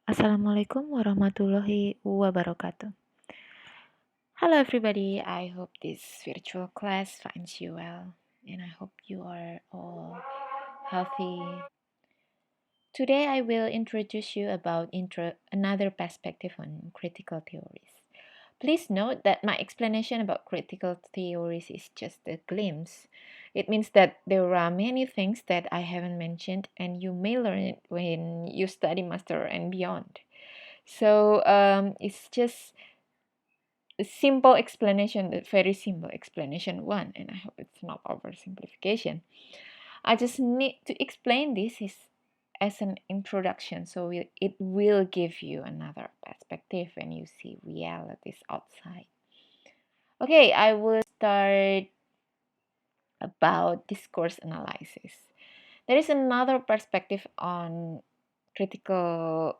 Assalamualaikum warahmatullahi wabarakatuh. Hello, everybody. I hope this virtual class finds you well, and I hope you are all healthy. Today, I will introduce you about another perspective on critical theories. Please note that my explanation about critical theories is just a glimpse. It means that there are many things that I haven't mentioned, and you may learn it when you study master and beyond. So it's just a simple explanation, a very simple explanation one, and I hope it's not oversimplification. I just need to explain this as an introduction, so it will give you another perspective when you see realities outside. Okay, I will start about discourse analysis. There is another perspective on critical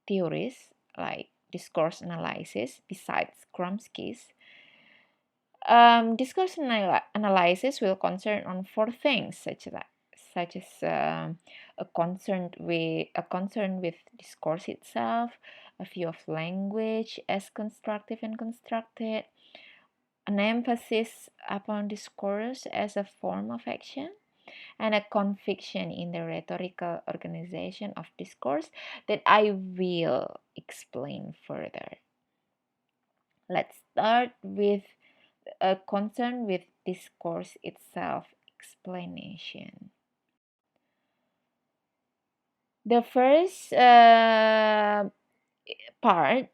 theories like discourse analysis besides Chomsky's. Discourse analysis will concern on four things, such as a concern with discourse itself, a view of language as constructive and constructed, an emphasis upon discourse as a form of action, and a conviction in the rhetorical organization of discourse that I will explain further. Let's start with a concern with discourse itself explanation. The first part,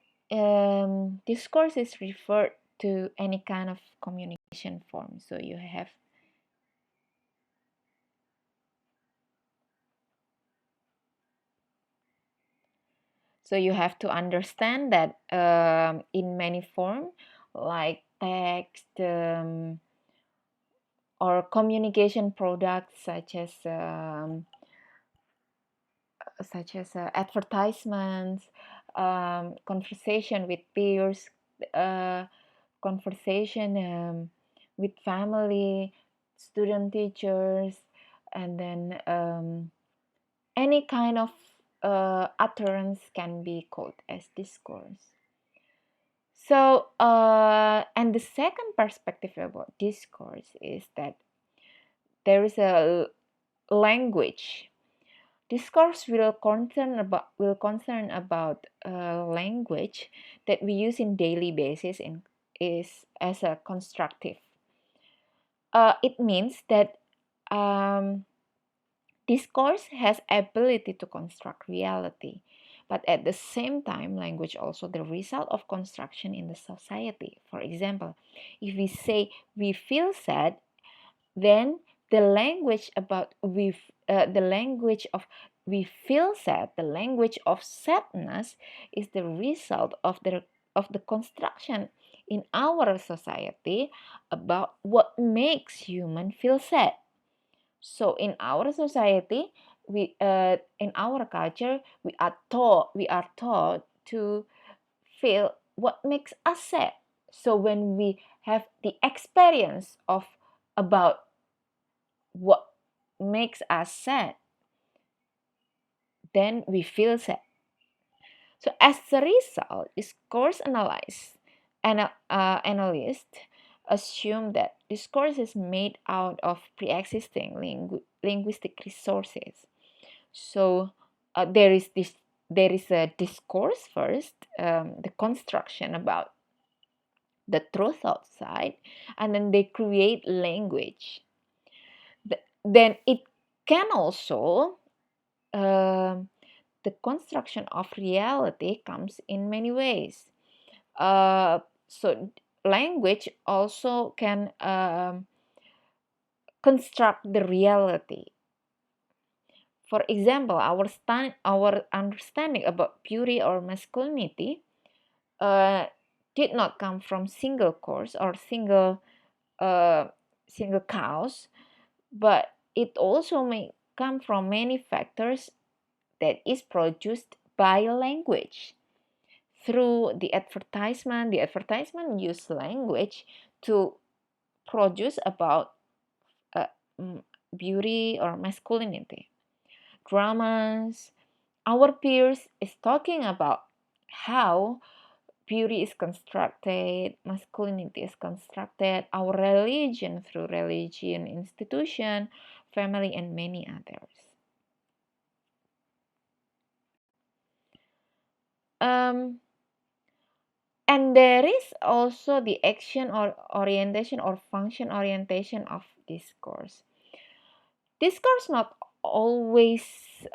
discourse is referred to any kind of communication form. So you have to understand that in many form, like text or communication products such as advertisements, conversation with peers, uh, conversation with family, student teachers, and then any kind of utterance can be called as discourse. So, and the second perspective about discourse is that there is a language. Discourse will concern about language that we use in daily basis in is as a constructive. It means that um, discourse has ability to construct reality, but at the same time, language also the result of construction in the society. For example, if we say we feel sad, then the language about the language of we feel sad, the language of sadness is the result of the construction in our society about what makes human feel sad. So in our society, in our culture, we are taught to feel what makes us sad. So when we have the experience of about what makes us sad, then we feel sad. So as a result, discourse analysts assume that discourse is made out of pre-existing linguistic resources. So there is a discourse first, the construction about the truth outside, and then they create language. Then it can also the construction of reality comes in many ways. So language also can construct the reality. For example, our understanding about beauty or masculinity uh, did not come from single course or uh, single cause, but it also may come from many factors that is produced by language through the advertisement. The advertisement use language to produce about uh, beauty or masculinity. Dramas, our peers is talking about how beauty is constructed, masculinity is constructed, our religion through religion, institution, family, and many others. Um, and there is also the action or orientation or function orientation of discourse. Discourse not always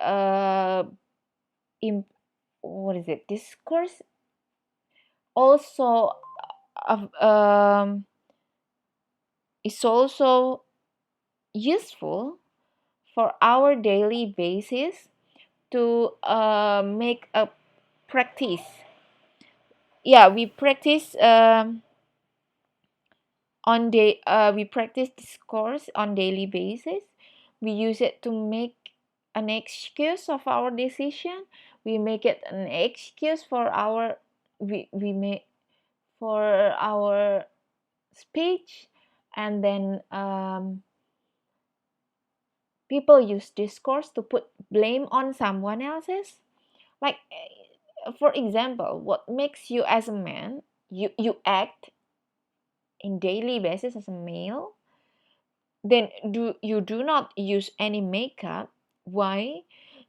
uh, imp- what is it? Discourse also is also useful for our daily basis to make a practice. Yeah, we practice we practice discourse on daily basis. We use it to make an excuse of our decision. We make it an excuse for our we make for our speech, and then people use discourse to put blame on someone else's. Like, for example, what makes you as a man, you act in daily basis as a male, then do not use any makeup. Why?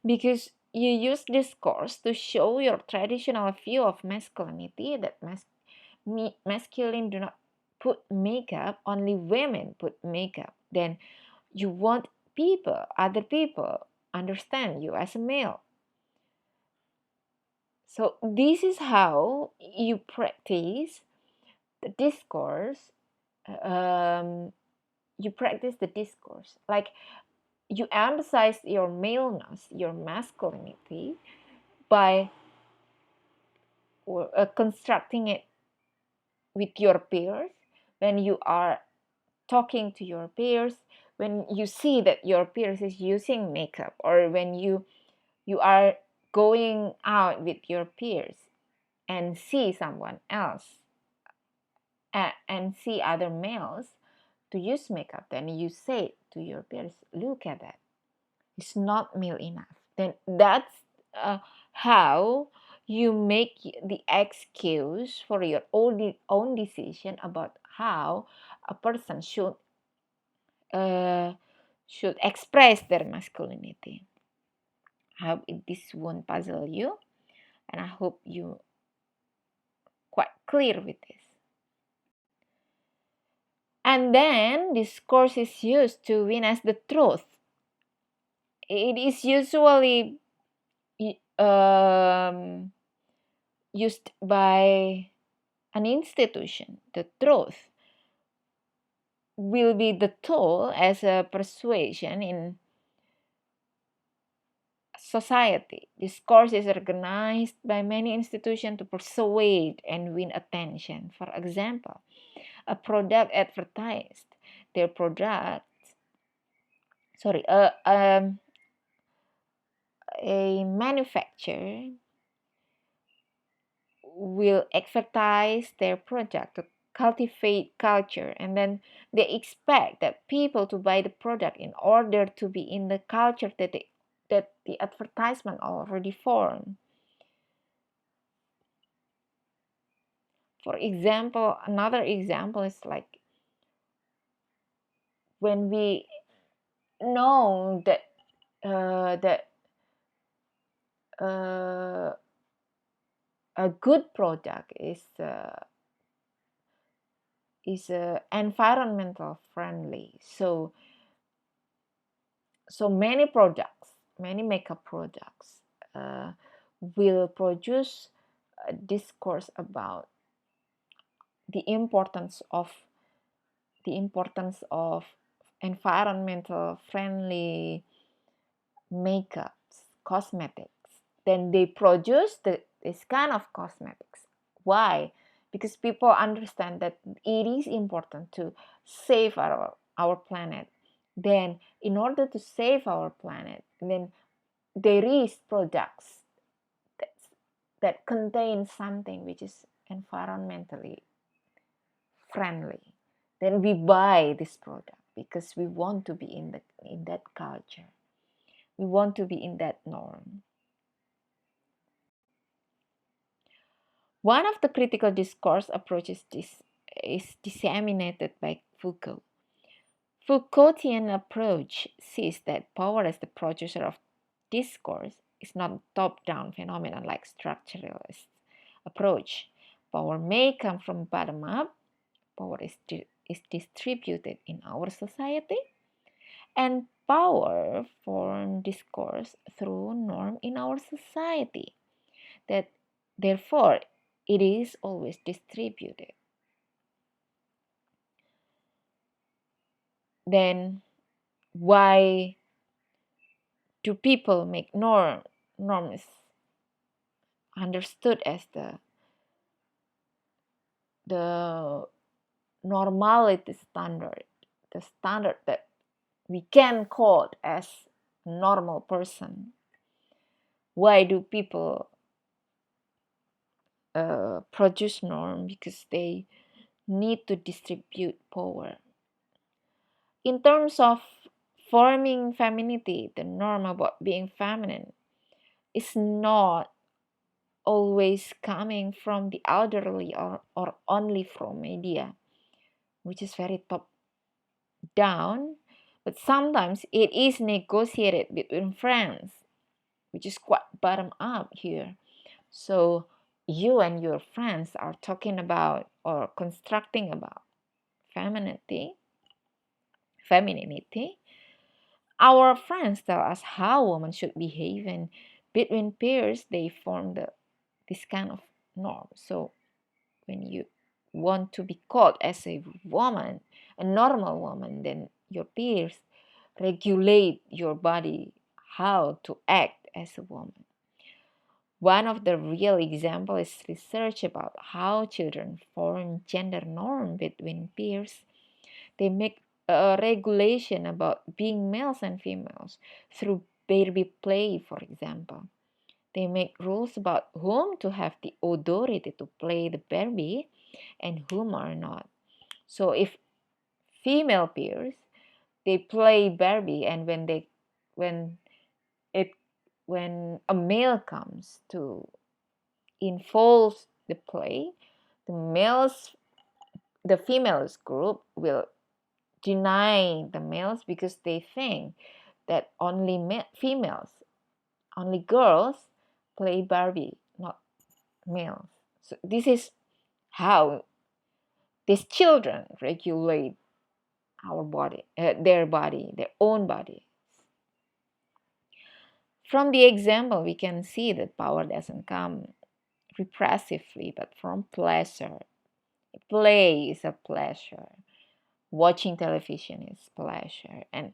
Because you use discourse to show your traditional view of masculinity, that masculine do not put makeup, only women put makeup. Then you want other people understand you as a male. So this is how you practice the discourse. um, you practice the discourse, like you emphasize your maleness, your masculinity, by constructing it with your peers. When you are talking to your peers, when you see that your peers is using makeup, or when you are going out with your peers and see someone else, and see other males to use makeup, then you say to your peers, look at that, it's not male enough. Then that's how you make the excuse for your own decision about how a person uh, should express their masculinity. I hope this won't puzzle you, and I hope you quite clear with this. And then discourse is used to witness the truth. It is usually um, used by an institution. The truth will be the tool as a persuasion in society. Discourse is organized by many institutions to persuade and win attention. For example, a product advertised their product. Sorry, a manufacturer will advertise their product to cultivate culture, and then they expect that people to buy the product in order to be in the culture that the advertisement already formed. For example, another example is like when we know that that a good product is environmental friendly. So many products, many makeup products uh, will produce a discourse about the importance of the importance of environmental friendly makeups, cosmetics. Then they produce this kind of cosmetics. Why? Because people understand that it is important to save our planet. Then, in order to save our planet, then there is products that, that contain something which is environmentally friendly. Then we buy this product because we want to be in that culture. We want to be in that norm. One of the critical discourse approaches is disseminated by Foucault. Foucaultian approach sees that power as the producer of discourse is not a top-down phenomenon like structuralist approach. Power may come from bottom up. Power is distributed in our society, and power form discourse through norm in our society. That therefore it is always distributed. Then why do people make norms understood as the normality standard, the standard that we can call as normal person? Why do people produce norm? Because they need to distribute power. In terms of forming femininity, the norm about being feminine is not always coming from the elderly or only from media, which is very top down, but sometimes it is negotiated between friends, which is quite bottom up here. So you and your friends are talking about or constructing about femininity. Femininity. Our friends tell us how women should behave, and between peers, they form this kind of norm. So when you want to be called as a woman, a normal woman, then your peers regulate your body how to act as a woman. One of the real examples is research about how children form gender norm between peers. They make a regulation about being males and females through baby play, for example. They make rules about whom to have the authority to play the Barbie and whom are not. So if female peers they play Barbie, and when it when a male comes to enforce the play, the females group will deny the males because they think that only females, only girls play Barbie, not males. So this is how these children regulate their own body. From the example, we can see that power doesn't come repressively, but from pleasure. Play is a pleasure. Watching television is pleasure, and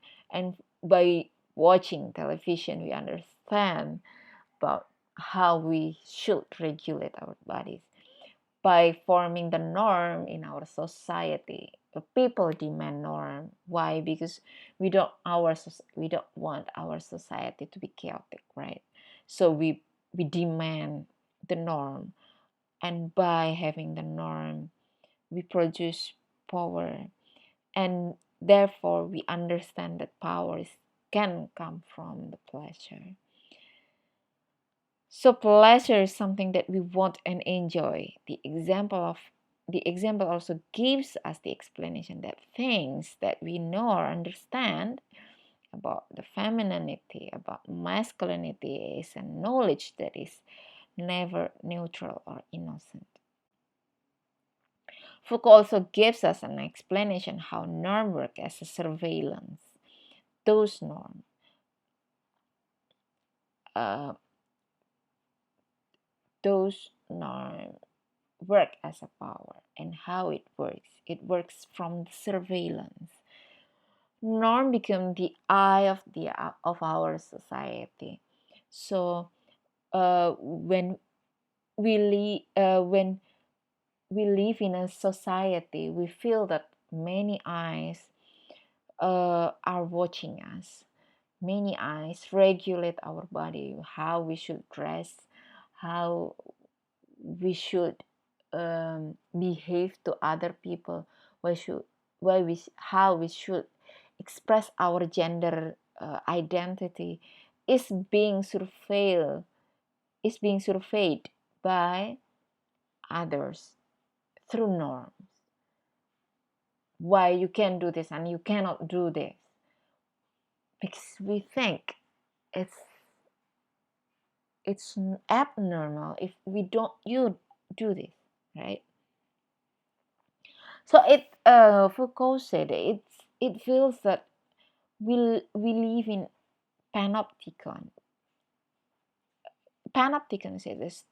by watching television, we understand about how we should regulate our bodies. By forming the norm in our society, the people demand norm. Why? Because we don't want our society to be chaotic, right? So we demand the norm, and by having the norm we produce power, and therefore we understand that can come from the pleasure. So pleasure is something that we want and enjoy. The example also gives us the explanation that things that we know or understand about the femininity, about masculinity is a knowledge that is never neutral or innocent. Foucault also gives us an explanation how norm work as a surveillance. Those norms uh, those norms work as a power, and how it works from the surveillance. Norm become the eye of our society. So when we live in a society, we feel that many eyes are watching us. Many eyes regulate our body, how we should dress, how we should behave to other people, why should why we how we should express our gender identity is being surveilled by others through norms. Why you can do this and you cannot do this? Because we think it's it's abnormal if we don't you do this, right? So Foucault said it feels that we live in panopticon. Panopticon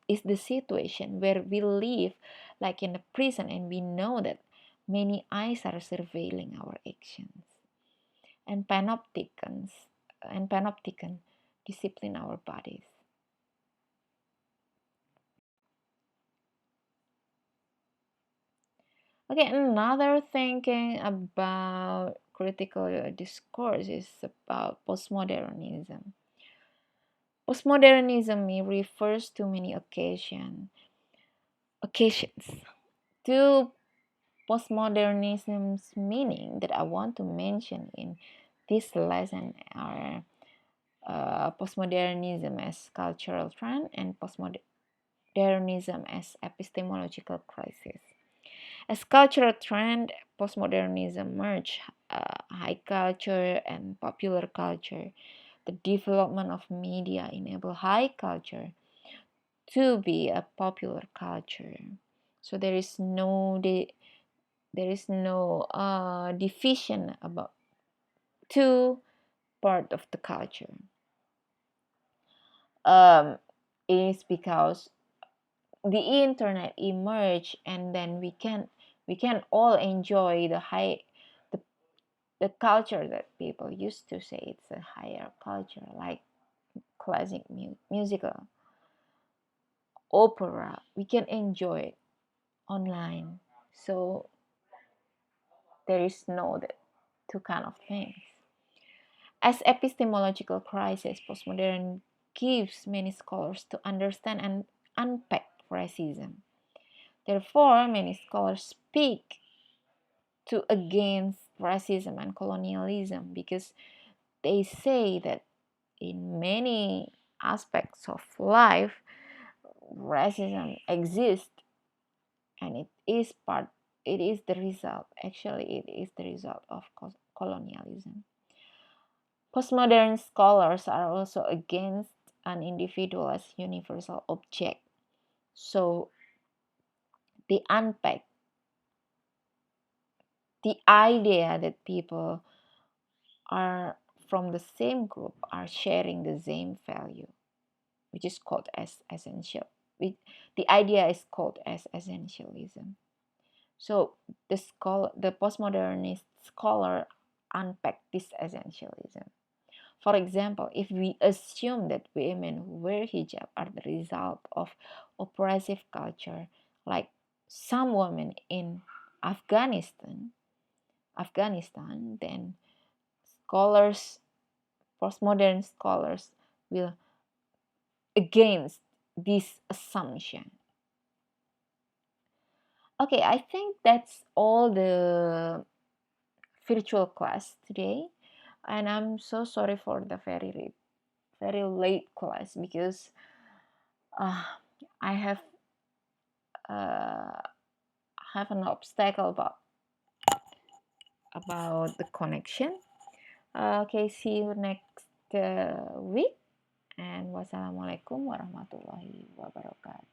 is the situation where we live like in a prison and we know that many eyes are surveilling our actions. And panopticon discipline our bodies. Okay, another thinking about critical discourse is about postmodernism. Postmodernism refers to many occasions. Two postmodernism's meaning that I want to mention in this lesson are postmodernism as cultural trend and postmodernism as epistemological crisis. As cultural trend, postmodernism merged high culture and popular culture. The development of media enabled high culture to be a popular culture. So there is no division about two part of the culture. Um, is because the internet emerged and then we can all enjoy the, the culture that people used to say it's a higher culture, like classic musical opera. We can enjoy it online. So there is no two kind of things. As epistemological crisis, postmodern gives many scholars to understand and unpack racism. Therefore, many scholars speak to against racism and colonialism because they say that in many aspects of life, racism exists and it is the result, actually, it is the result of colonialism. Postmodern scholars are also against an individual as universal object. So they unpack the idea that people are from the same group are sharing the same value, which is called as essential. The idea is called as essentialism. So the postmodernist scholar unpack this essentialism. For example, if we assume that women who wear hijab are the result of oppressive culture, like some women in Afghanistan, then postmodern scholars will against this assumption. Okay, I think that's all the virtual class today, and I'm so sorry for the very late class because uh, I uh, have an obstacle about the connection. Okay, see you next week, and wassalamualaikum warahmatullahi wabarakatuh.